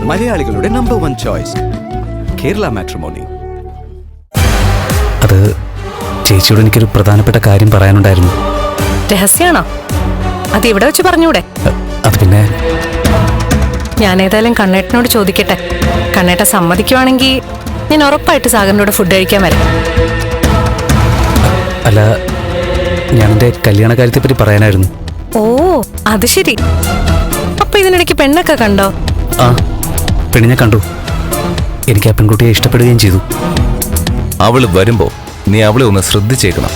മലയാളികളുടെ number 1 choice Kerala matrimony. അത് ചേച്ചിയോട് എനിക്കൊരു പ്രധാനപ്പെട്ട കാര്യം പറയാനുണ്ടായിരുന്നു. രഹസ്യമാണോ? അത് ഇവിടെ വെച്ച് പറഞ്ഞൂടെ? അത് പിന്നെ ഞാൻ ഏതായാലും കണ്ണേട്ടനോട് ചോദിക്കട്ടെ. കണ്ണേട്ടൻ സമ്മതിക്കുവാണെങ്കിൽ ഞാൻ ഉറപ്പായിട്ട് സാഗറിന്റെ കൂടെ ഫുഡ് കഴിക്കാൻ വരാം. അല്ല, ഞാൻ എൻ്റെ കല്യാണ കാര്യത്തെ പറ്റി പറയാനായിരുന്നു. ഓ, അത് ശരി. അപ്പൊ ഇതിനിടയ്ക്ക് പെണ്ണൊക്കെ കണ്ടോ? ആ, പെണ്ണിനെ കണ്ടു. എനിക്ക് ആ പെൺകുട്ടിയെ ഇഷ്ടപ്പെടുകയും ചെയ്തു. അവള് വരുമ്പോ നീ അവളെ ഒന്ന് ശ്രദ്ധിച്ചേക്കണം.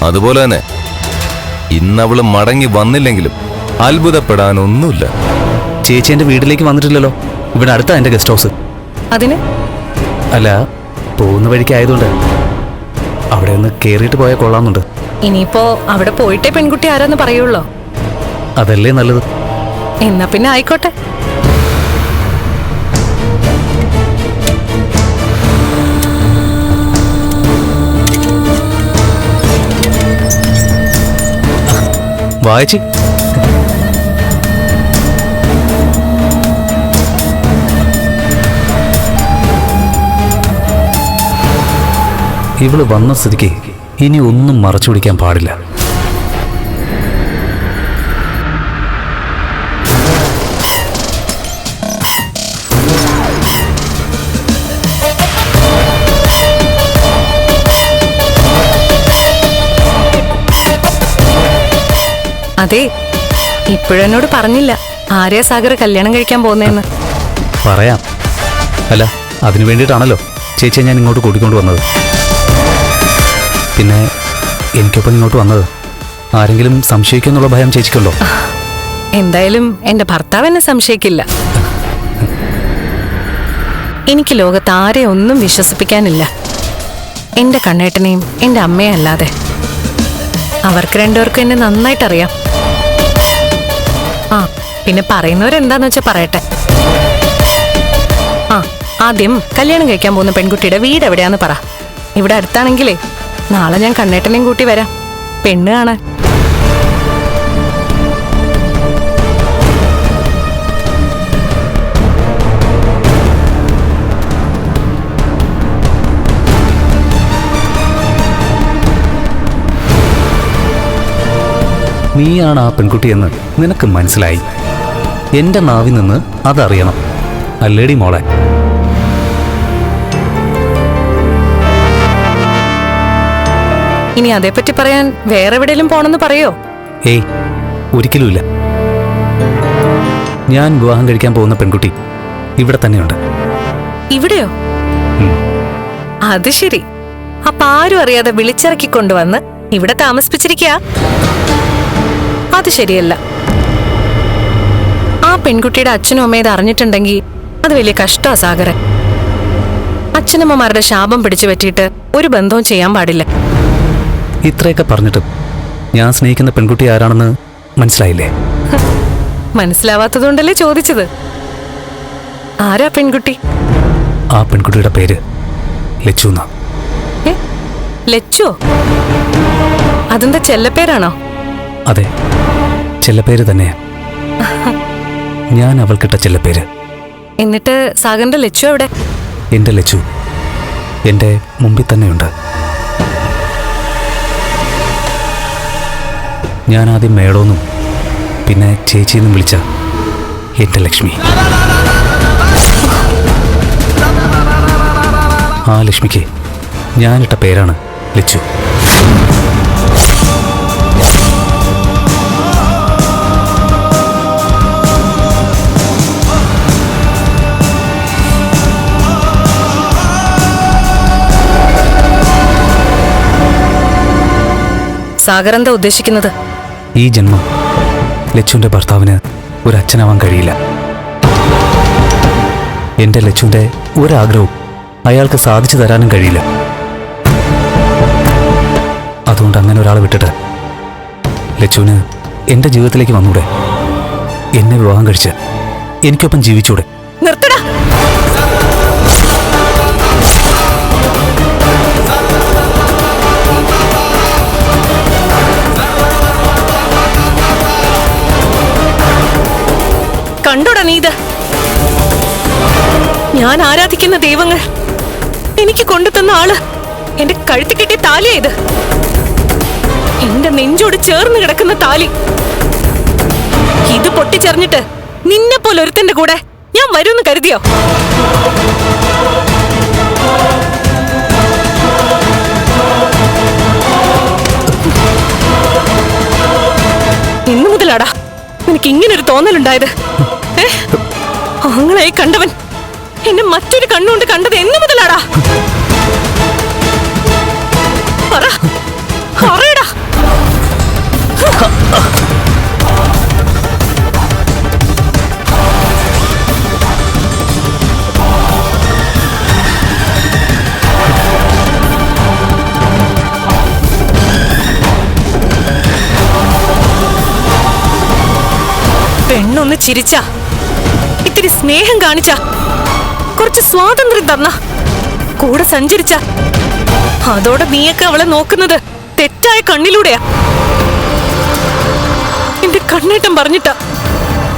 അതുപോലെ തന്നെ ഇന്നവള് മടങ്ങി വന്നില്ലെങ്കിലും അത്ഭുതപ്പെടാനൊന്നുമില്ല. ചേച്ചി എൻ്റെ വീട്ടിലേക്ക് വന്നിട്ടില്ലല്ലോ. ഇവിടെ അടുത്താ എൻ്റെ ഗസ്റ്റ് ഹൗസ്. അതിന് അല്ല, പോകുന്ന വഴിക്കായതുകൊണ്ട് അവിടെ ഒന്ന് കയറിയിട്ട് പോയാൽ കൊള്ളാമെന്നുണ്ട്. ഇനിയിപ്പോ അവിടെ പോയിട്ടേ പെൺകുട്ടി ആരാന്ന് പറയുള്ളോ? അതല്ലേ നല്ലത്. എന്നാ പിന്നെ ആയിക്കോട്ടെ. വായിച്ച് ഇവള് വന്ന സ്ഥിതിക്ക് ഇനി ഒന്നും മറച്ചു പിടിക്കാൻ പാടില്ല. അതെ, ഇപ്പോഴെന്നോട് പറഞ്ഞില്ല ആര്യ സാഗർ കല്യാണം കഴിക്കാൻ പോകുന്നതെന്ന്. പറയാം. അല്ല, അതിനു വേണ്ടിയിട്ടാണല്ലോ ചേച്ചിയെ ഞാൻ ഇങ്ങോട്ട് കൂട്ടിക്കൊണ്ട് വന്നത്. പിന്നെ എനിക്കൊപ്പം ഇങ്ങോട്ട് വന്നത് ആരെങ്കിലും സംശയിക്കുമെന്നുള്ള ഭയം ചേച്ചിക്കുണ്ടോ? എന്തായാലും എന്റെ ഭർത്താവ് എന്നെ സംശയിക്കില്ല. എനിക്ക് ലോകത്ത് ആരെ ഒന്നും വിശ്വസിപ്പിക്കാനില്ല, എന്റെ കണ്ണേട്ടനെയും എന്റെ അമ്മയെ അല്ലാതെ. അവർക്ക് രണ്ടുപേർക്കും എന്നെ നന്നായിട്ടറിയാം. ആ, പിന്നെ പറയുന്നവരെന്താന്ന് വെച്ചാൽ പറയട്ടെ. ആ, ആദ്യം കല്യാണം കഴിക്കാൻ പോകുന്ന പെൺകുട്ടിയുടെ വീട് എവിടെയാന്ന് പറ. ഇവിടെ അടുത്താണെങ്കിലേ നാളെ ഞാൻ കണ്ണേട്ടനെയും കൂട്ടി വരാം പെണ്ണ് കാണാൻ. നീയാണ് ആ പെൺകുട്ടിയെന്ന് നിനക്ക് മനസ്സിലായി. എന്റെ നാവിൽ നിന്ന് അതറിയണം, അല്ലേടി മോളെ? ഇനി അതേപ്പറ്റി പറയാൻ വേറെ എവിടെയെങ്കിലും പോണെന്ന് പറയോ? ഏയ്, ഒരിക്കലുമില്ല. ഞാൻ വിവാഹം കഴിക്കാൻ പോകുന്ന പെൺകുട്ടി ഇവിടെ തന്നെയുണ്ട്. ഇവിടെയോ? അത് ശരി. അപ്പൊ ആരും അറിയാതെ വിളിച്ചിറക്കി കൊണ്ടുവന്ന് ഇവിടെ താമസിപ്പിച്ചിരിക്കുക. അത് ശരിയല്ല. ആ പെൺകുട്ടിയുടെ അച്ഛനും അമ്മയും ഇത് അറിഞ്ഞിട്ടുണ്ടെങ്കിൽ അത് വലിയ കഷ്ടമാ സാഗരൻ. അച്ഛനമ്മമാരുടെ ശാപം പിടിച്ചു പറ്റിയിട്ട് ഒരു ബന്ധവും ചെയ്യാൻ പാടില്ല. ഇത്രയൊക്കെ പറഞ്ഞിട്ടും ഞാൻ സ്നേഹിക്കുന്ന പെൺകുട്ടി ആരാണെന്ന് മനസ്സിലായില്ലേ? മനസ്സിലാവാത്തതുകൊണ്ടല്ലേ ചോദിച്ചത്. ആരാ പെൺകുട്ടി? ആ പെൺകുട്ടിയുടെ പേര് ലച്ചു എന്നാ. ലച്ചോ? അതെന്താ ചെല്ലപ്പേരാണോ? അതെ, ചെല്ലപ്പേര് തന്നെയാ. ഞാൻ അവൾക്കിട്ട ചെല്ലപ്പേര്. എന്നിട്ട് സാഗറിന്റെ ലച്ചു എവിടെ? എന്റെ ലച്ചു എന്റെ മുമ്പിൽ തന്നെയുണ്ട്. ഞാൻ ആദ്യം മേഡോന്നും പിന്നെ ചേച്ചിയെന്നും വിളിച്ച എന്റെ ലക്ഷ്മി. ആ ലക്ഷ്മിക്ക് ഞാനിട്ട പേരാണ് ലച്ചു. സാഗർ എന്താ ഉദ്ദേശിക്കുന്നത്? ഈ ജന്മം ലച്ചുവിന്റെ ഭർത്താവിന് ഒരു അച്ഛനാവാൻ കഴിയില്ല. എന്റെ ലച്ചുവിന്റെ ഒരാഗ്രഹവും അയാൾക്ക് സാധിച്ചു തരാനും കഴിയില്ല. അതുകൊണ്ട് അങ്ങനെ ഒരാളെ വിട്ടിട്ട് ലച്ചുവിന് എന്റെ ജീവിതത്തിലേക്ക് വന്നൂടെ? എന്നെ വിവാഹം കഴിച്ച് എനിക്കൊപ്പം ജീവിച്ചൂടെ? നിർത്തടാ. കണ്ടോ കണ്ടോടാ നീ ഇത്? ഞാൻ ആരാധിക്കുന്ന ദൈവങ്ങൾ എനിക്ക് കൊണ്ടുതന്ന ആള് എന്റെ കഴുത്തി കെട്ടിയ താലിയാ ഇത്. എന്റെ നെഞ്ചോട് ചേർന്ന് കിടക്കുന്ന താലി. ഇത് പൊട്ടിച്ചെറിഞ്ഞിട്ട് നിന്നെ പോലെ ഒരുത്തന്റെ കൂടെ ഞാൻ വരുമെന്ന് കരുതിയോ? ഇന്നു മുതലാടാ നിനക്ക് ഇങ്ങനൊരു തോന്നലുണ്ടായത്? ആങ്ങളായി കണ്ടവൻ എന്നെ മറ്റൊരു കണ്ണുകൊണ്ട് കണ്ടത് എന്നു മുതലാടാ? പറയടാ. പെണ്ണൊന്ന് ചിരിച്ച, ഇത്തിരി സ്നേഹം കാണിച്ച, കുറച്ച് സ്വാതന്ത്ര്യം തന്ന, കൂടെ സഞ്ചരിച്ച, അതോടെ നീയൊക്കെ അവളെ നോക്കുന്നത് തെറ്റായ കണ്ണിലൂടെയാ. എന്റെ കണ്ണേട്ടം പറഞ്ഞിട്ടാ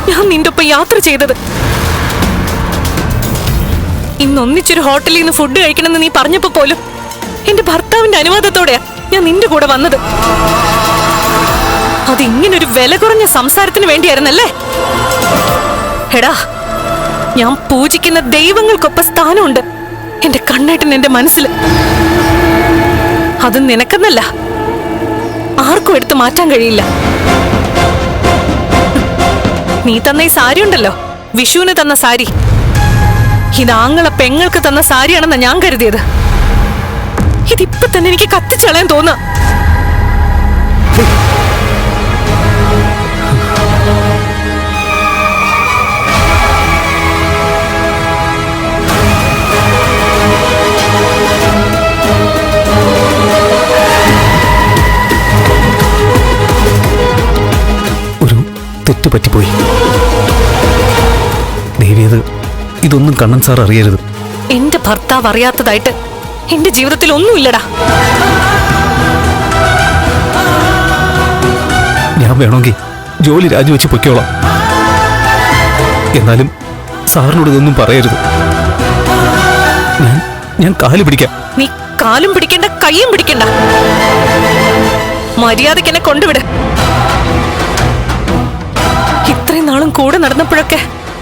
ഞാൻ നിന്റെ ഒപ്പം യാത്ര ചെയ്തത്. ഇന്നൊന്നിച്ചൊരു ഹോട്ടലിൽ നിന്ന് ഫുഡ് കഴിക്കണമെന്ന് നീ പറഞ്ഞപ്പോ പോലും എന്റെ ഭർത്താവിന്റെ അനുവാദത്തോടെയാ ഞാൻ നിന്റെ കൂടെ വന്നത്. അതിങ്ങനൊരു വില കുറഞ്ഞ സംസാരത്തിന് വേണ്ടിയായിരുന്നല്ലേ? എടാ, ഞാൻ പൂജിക്കുന്ന ദൈവങ്ങൾക്കൊപ്പം സ്ഥാനമുണ്ട് എന്റെ കണ്ണേട്ടൻ എന്റെ മനസ്സിൽ. അത് നിനക്കെന്നല്ല, ആർക്കും എടുത്തു മാറ്റാൻ കഴിയില്ല. നീ തന്ന ഈ സാരി ഉണ്ടല്ലോ, വിഷുവിന് തന്ന സാരി, ഇത് ആങ്ങളെ പെങ്ങൾക്ക് തന്ന സാരിയാണെന്നാ ഞാൻ കരുതിയത്. ഇതിപ്പോ തന്നെ എനിക്ക് കത്തിച്ചളയാൻ തോന്നാ. തെറ്റ് പറ്റിപ്പോയി. ദേവിയത് ഇതൊന്നും കണ്ണൻ സാർ അറിയരുത്. എന്റെ ഭർത്താവ് അറിയാത്തതായിട്ട് എന്റെ ജീവിതത്തിൽ ഒന്നുമില്ലടാ. ഞാൻ വേണമെങ്കിൽ ജോലി രാജിവെച്ച് പൊയ്ക്കോളാം. എന്നാലും സാറിനോട് ഇതൊന്നും പറയരുത്. ഞാൻ കാല് പിടിക്കാം. നീ കാലും പിടിക്കണ്ട, കൈയും പിടിക്കണ്ട. മര്യാദയ്ക്ക് എന്നെ കൊണ്ടുവിട്. ഇത്രയും നാളും കൂടെ നടന്നപ്പോഴൊക്കെ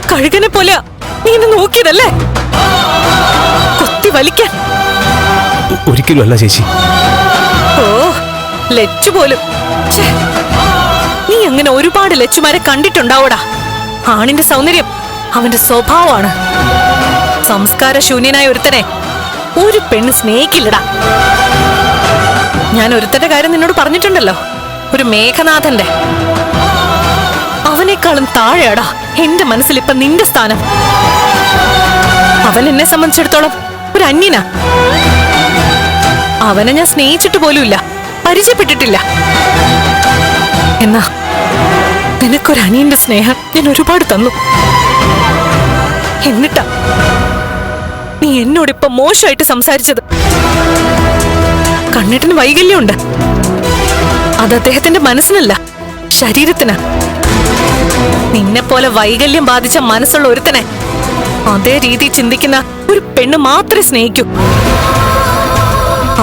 കഴുകനെ പോലെ നീ എന്നെ നോക്കിയതല്ലേ? കൊത്തി വലിക്കാൻ. ഒരിക്കലും അല്ല ചേച്ചി. ഓ, ലച്ചു പോലും. നീ അങ്ങനെ ഒരുപാട് ലച്ചുമാരെ കണ്ടിട്ടുണ്ടാവൂടാ. ആണിന്റെ സൗന്ദര്യം അവന്റെ സ്വഭാവമാണ്. സംസ്കാര ശൂന്യനായ ഒരുത്തനെ ഒരു പെണ്ണ് സ്നേഹിക്കില്ലടാ. ഞാൻ ഒരുത്തന്റെ കാര്യം നിന്നോട് പറഞ്ഞിട്ടുണ്ടല്ലോ, ഒരു മേഘനാഥന്റെ. അവനേക്കാളും താഴെയാടാ എന്റെ മനസ്സിൽ ഇപ്പൊ നിന്റെ സ്ഥാനം. അവൻ എന്നെ സംബന്ധിച്ചിടത്തോളം ഒരു അന്യനാ. അവനെ ഞാൻ സ്നേഹിച്ചിട്ട് പോലുമില്ല, പരിചയപ്പെട്ടിട്ടില്ല. എന്നാ നിനക്കൊരു അനിയന്റെ സ്നേഹം ഞാൻ ഒരുപാട് തന്നു. എന്നിട്ടാ നീ എന്നോടിപ്പൊ മോശമായിട്ട് സംസാരിച്ചത്. കണ്ണേട്ടന് വൈകല്യമുണ്ട്. അത് അദ്ദേഹത്തിന്റെ മനസ്സിനല്ല, ശരീരത്തിന്. നിന്നെ പോലെ വൈകല്യം ബാധിച്ച മനസ്സുള്ള ഒരുത്തനെ അതേ രീതി ചിന്തിക്കുന്ന ഒരു പെണ്ണ് മാത്രമേ സ്നേഹിക്കൂ.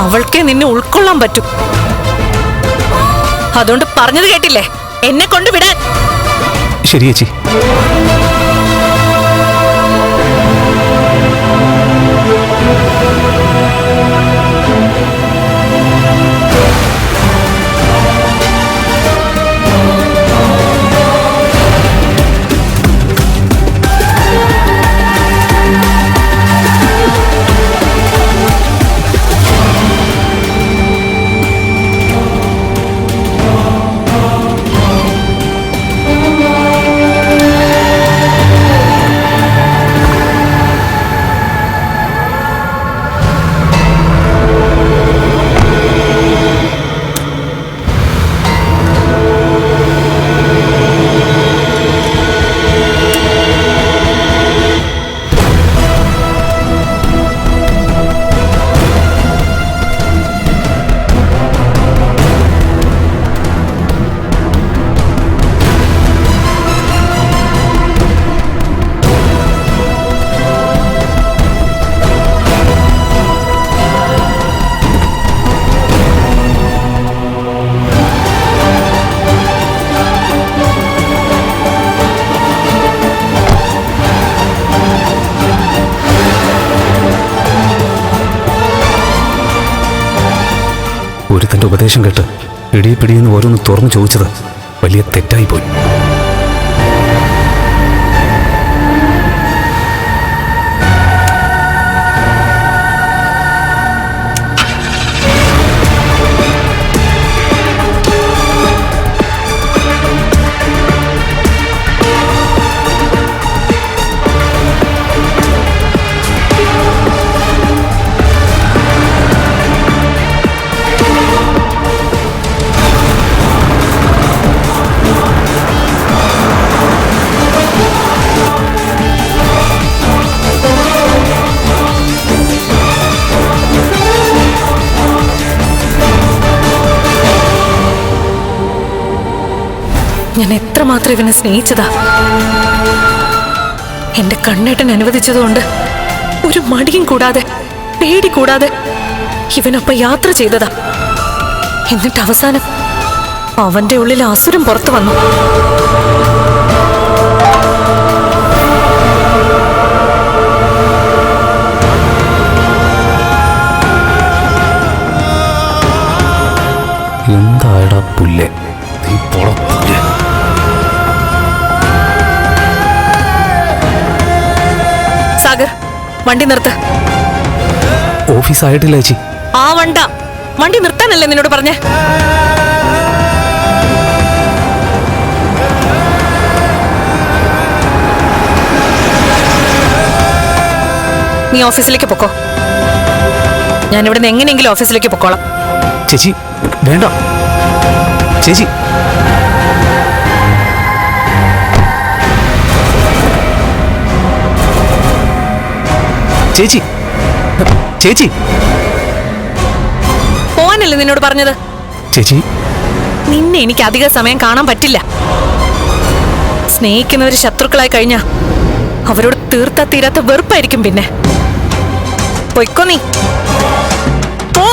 അവൾക്കേ നിന്നെ ഉൾക്കൊള്ളാൻ പറ്റൂ. അതുകൊണ്ട് പറഞ്ഞത് കേട്ടില്ലേ, എന്നെ കൊണ്ടുവിടാൻ. ശരി ചേച്ചി. അച്ഛൻ്റെ ഉപദേശം കേട്ട് പിടിയെന്ന് ഓരോന്ന് തുറന്നു ചോദിച്ചത് വലിയ തെറ്റായിപ്പോയി. ഞാൻ എത്രമാത്രം ഇവനെ സ്നേഹിച്ചതാ. എന്റെ കണ്ണേട്ടൻ അനുവദിച്ചതുകൊണ്ട് ഒരു മടിയും കൂടാതെ പേടി കൂടാതെ ഇവനൊപ്പം യാത്ര ചെയ്തതാ. എന്നിട്ട് അവസാനം അവന്റെ ഉള്ളിൽ അസുരം പുറത്തു വന്നു. എന്തായടാ പുല്ലേ, നീ പോടാ പുല്ലേ. സാഗർ, വണ്ടി നിർത്ത്. ഓഫീസായിട്ടില്ല ചേച്ചി. ആ വണ്ടി നിർത്താനല്ലേ നിന്നോട് പറഞ്ഞേ? നീ ഓഫീസിലേക്ക് പൊക്കോ. ഞാൻ ഇവിടുന്ന് എങ്ങനെയെങ്കിലും ഓഫീസിലേക്ക് പൊക്കോളാം. ചേച്ചി വേണ്ട ചേച്ചി. ചേച്ചി ചേച്ചി പോവാനല്ലേ നിന്നോട് പറഞ്ഞത്? ചേച്ചി നിന്നെ എനിക്ക് അധിക സമയം കാണാൻ പറ്റില്ല. സ്നേഹിക്കുന്നവർ ശത്രുക്കളായി കഴിഞ്ഞാ അവരോട് തീർത്താ തീരാത്ത വെറുപ്പായിരിക്കും. പിന്നെ പൊയ്ക്കോ, നീ പോ.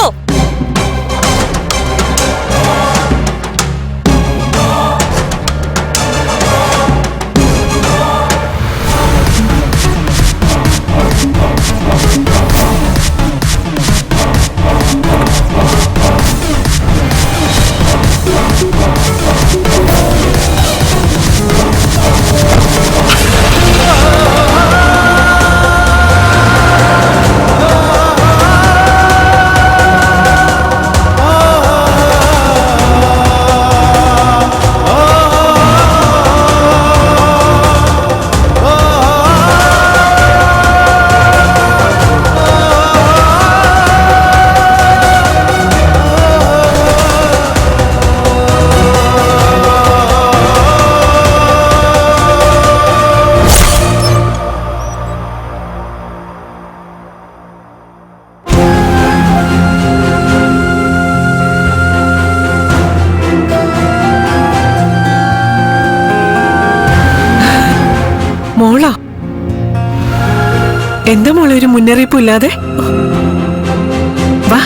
മോളാ, എന്താ മോളെ ഒരു മുന്നറിയിപ്പും ഇല്ലാതെ? വാ.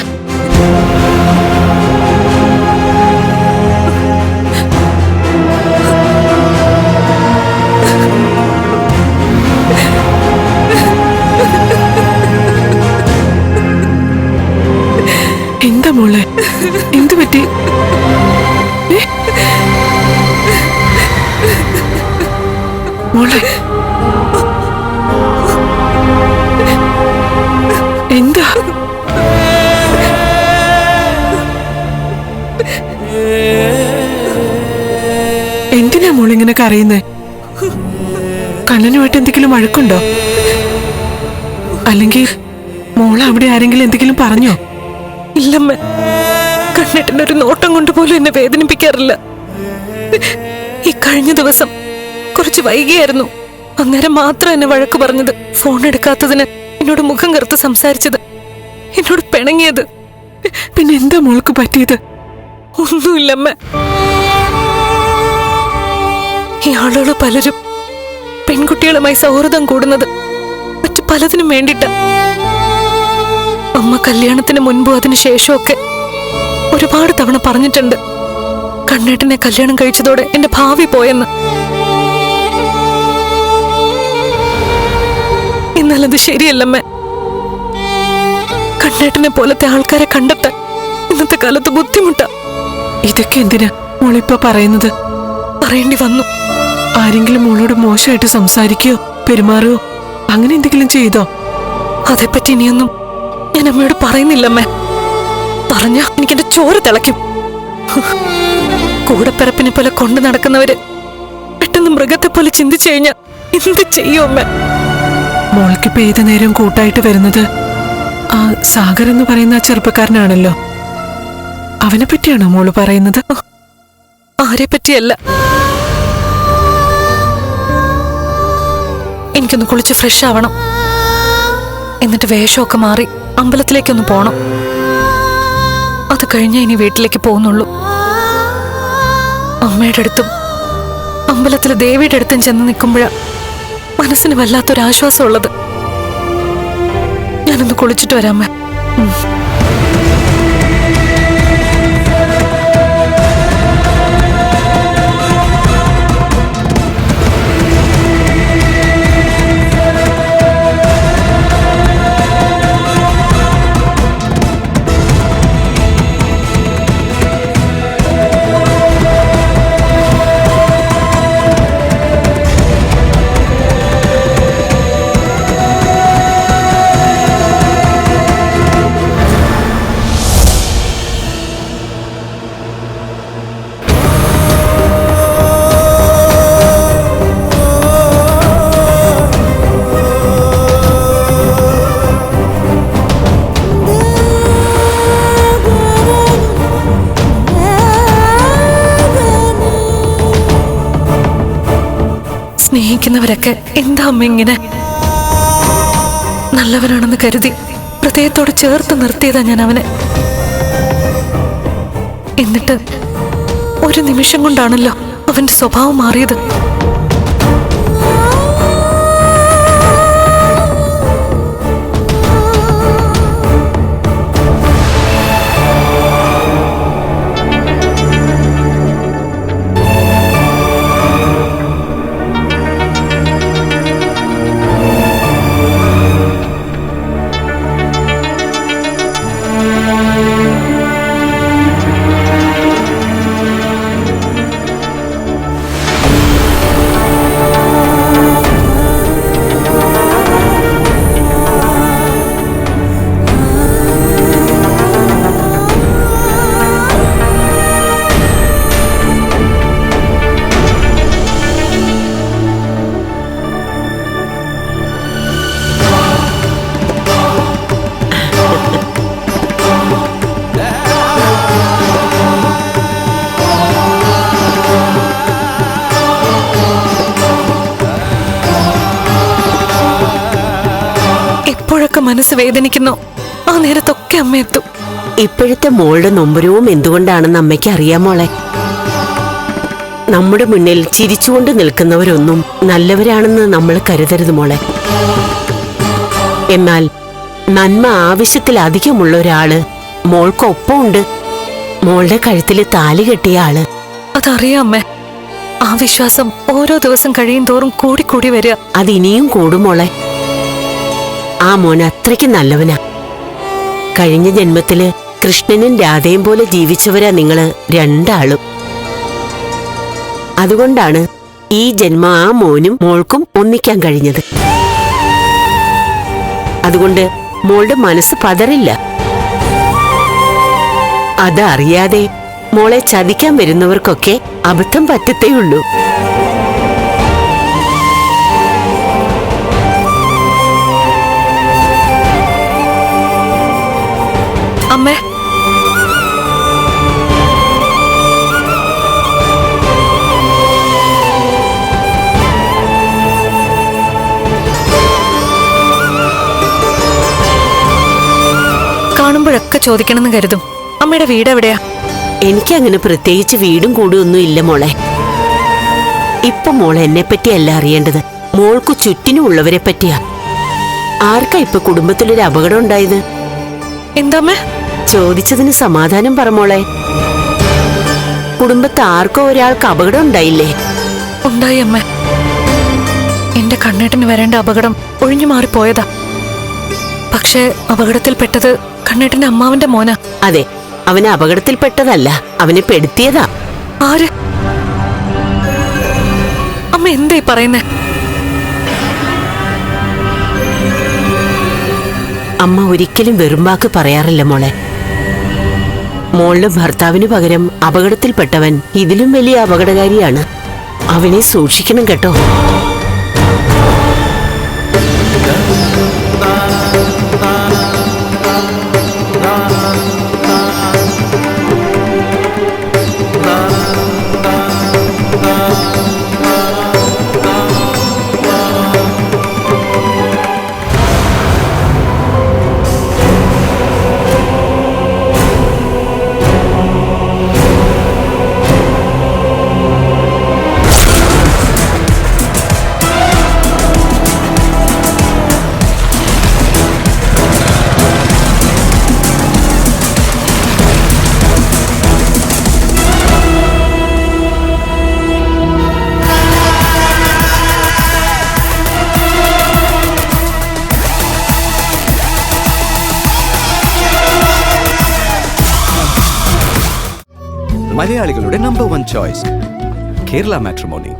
എന്താ മോളെ, എന്തു പറ്റി? മോളെ എന്താ? എന്തിനാ മോളിങ്ങനെ കരയുന്നേ? കണ്ണനുമായിട്ട് എന്തെങ്കിലും വഴക്കുണ്ടോ? അല്ലെങ്കിൽ മോളെ അവിടെ ആരെങ്കിലും എന്തെങ്കിലും പറഞ്ഞോ? ഇല്ലമ്മ, കണ്ണേട്ടൻ്റെ ഒരു നോട്ടം കൊണ്ട് പോലും എന്നെ വേദനിപ്പിക്കാറില്ല. ഈ കഴിഞ്ഞ ദിവസം കുറച്ച് വൈകിയായിരുന്നു. അന്നേരം മാത്രം എന്നെ വഴക്ക് പറഞ്ഞത്, ഫോൺ എടുക്കാത്തതിന് എന്നോട് മുഖം കറുത്ത് സംസാരിച്ചത്, എന്നോട് പിണങ്ങിയത്. പിന്നെ എന്താ മോൾക്ക് പറ്റിയത്? ഒന്നുമില്ലമ്മ. ഈ ആളുകൾ പലരും പെൺകുട്ടികളുമായി സൗഹൃദം കൂടുന്നത് മറ്റു പലതിനും വേണ്ടിട്ട. അമ്മ കല്യാണത്തിന് മുൻപും അതിനു ശേഷമൊക്കെ ഒരുപാട് തവണ പറഞ്ഞിട്ടുണ്ട്, കണ്ണേട്ടനെ കല്യാണം കഴിച്ചതോടെ എന്റെ ഭാവി പോയെന്ന്. എന്നാൽ അത് ശരിയല്ലമ്മ. കണ്ണേട്ടനെ പോലത്തെ ആൾക്കാരെ കണ്ടെത്താൻ ഇന്നത്തെ കാലത്ത് ബുദ്ധിമുട്ടാ. ഇതൊക്കെ എന്തിനാ മോളിപ്പോ പറയുന്നത്? പറയേണ്ടി വന്നു. ആരെങ്കിലും മോളോട് മോശമായിട്ട് സംസാരിക്കുകയോ പെരുമാറുകയോ അങ്ങനെ എന്തെങ്കിലും ചെയ്തോ? അതേപ്പറ്റി ഇനിയൊന്നും ഞാൻ അമ്മയോട് പറയുന്നില്ലമ്മേ. പറഞ്ഞ എനിക്കെന്റെ ചോര തിളയ്ക്കും. കൂടപ്പിറപ്പിനെ പോലെ കൊണ്ടു നടക്കുന്നവര് പെട്ടെന്ന് മൃഗത്തെ പോലെ ചിന്തിച്ചു കഴിഞ്ഞാ എന്ത് ചെയ്യും അമ്മ? മോൾക്കിപ്പോ ഏത് നേരം കൂട്ടായിട്ട് വരുന്നത് ആ സാഗർ എന്ന് പറയുന്ന ആ ചെറുപ്പക്കാരനാണല്ലോ. അവനെ പറ്റിയാണോ മോള് പറയുന്നത്? ആരെ പറ്റിയല്ല. എനിക്കൊന്ന് കുളിച്ച് ഫ്രഷ് ആവണം. എന്നിട്ട് വേഷമൊക്കെ മാറി അമ്പലത്തിലേക്കൊന്ന് പോണം. അത് കഴിഞ്ഞേ ഇനി വീട്ടിലേക്ക് പോകുന്നുള്ളൂ. അമ്മയുടെ അടുത്തും അമ്പലത്തിലെ ദേവിയുടെ അടുത്തും ചെന്ന് നിൽക്കുമ്പോഴാ മനസ്സിന് വല്ലാത്തൊരാശ്വാസം ഉള്ളത്. ഞാനൊന്ന് കുളിച്ചിട്ട് വരാമേ. സ്നേഹിക്കുന്നവരൊക്കെ എന്താ അമ്മ ഇങ്ങനെ? നല്ലവനാണെന്ന് കരുതി ഹൃദയത്തോട് ചേർത്ത് നിർത്തിയതാ ഞാൻ അവനെ. എന്നിട്ട് ഒരു നിമിഷം കൊണ്ടാണല്ലോ അവന്റെ സ്വഭാവം മാറിയത്. എപ്പോഴൊക്കെ മനസ്സ് വേദനിക്കുന്നോ ആ നേരത്തൊക്കെ അമ്മ എത്തും. ഇപ്പോഴത്തെ മോളുടെ നൊമ്പരവും എന്തുകൊണ്ടാണെന്ന് അമ്മയ്ക്ക് അറിയാമോളെ. നമ്മുടെ മുന്നിൽ ചിരിച്ചുകൊണ്ട് നിൽക്കുന്നവരൊന്നും നല്ലവരാണെന്ന് നമ്മൾ കരുതരുത് മോളെ. എന്നാൽ നന്മ ആവശ്യത്തിലധികമുള്ള ഒരാള് മോൾക്കൊപ്പമുണ്ട്. മോളുടെ കഴുത്തിൽ താലി കെട്ടിയ ആള്. അതറിയാം അമ്മേ. ആ വിശ്വാസം ഓരോ ദിവസം കഴിയും തോറും കൂടിക്കൂടി വരിക. അതിനിയും കൂടും മോളെ. ആ മോൻ അത്രയ്ക്ക് നല്ലവനാ. കഴിഞ്ഞ ജന്മത്തില് കൃഷ്ണനും രാധയും പോലെ ജീവിച്ചവരാ നിങ്ങള് രണ്ടാളും. അതുകൊണ്ടാണ് ഈ ജന്മം ആ മോനും മോൾക്കും ഒന്നിക്കാൻ കഴിഞ്ഞത്. അതുകൊണ്ട് മോളുടെ മനസ്സ് പതറില്ല. അതറിയാതെ മോളെ ചതിക്കാൻ വരുന്നവർക്കൊക്കെ അബദ്ധം പറ്റത്തേയുള്ളൂ. അമ്മേ, കാണുമ്പോഴൊക്കെ ചോദിക്കണമെന്ന് കരുതും. അമ്മയുടെ വീട് എവിടെയാ? എനിക്കങ്ങനെ പ്രത്യേകിച്ച് വീടും കൂടും ഒന്നും ഇല്ല മോളെ. ഇപ്പൊ മോൾ എന്നെ പറ്റിയല്ല അറിയേണ്ടത്, മോൾക്ക് ചുറ്റിനുമുള്ളവരെ പറ്റിയാ. ആർക്കാ ഇപ്പൊ കുടുംബത്തിലൊരു അപകടം ഉണ്ടായത്? എന്താമ്മേ? ചോദിച്ചതിന് സമാധാനം പറ മോളെ. കുടുംബത്ത് ആർക്കോ ഒരാൾക്ക് അപകടം ഉണ്ടായില്ലേ? ഉണ്ടായി അമ്മേ. എന്റെ കണ്ണേട്ടന് വരേണ്ട അപകടം ഒഴിഞ്ഞു മാറിപ്പോയതാ. പക്ഷേ അപകടത്തിൽപ്പെട്ടത് കണ്ണേട്ടന്റെ അമ്മാവന്റെ മോനാ. അതെ, അവന് അപകടത്തിൽപ്പെട്ടതല്ല, അവനെ പെടുത്തിയതാ. ആര്? അമ്മ എന്തായി പറയുന്നേ? അമ്മ ഒരിക്കലും വെറുമ്പാക്ക് പറയാറില്ല മോളെ. മോളുടെ ഭർത്താവിന് പകരം അപകടത്തിൽപ്പെട്ടവൻ ഇതിലും വലിയ അപകടകാരിയാണ്. അവനെ സൂക്ഷിക്കണം കേട്ടോ. മലയാളികളുടെ നമ്പർ 1 ചോയ്സ് കേരള മാട്രിമോണി.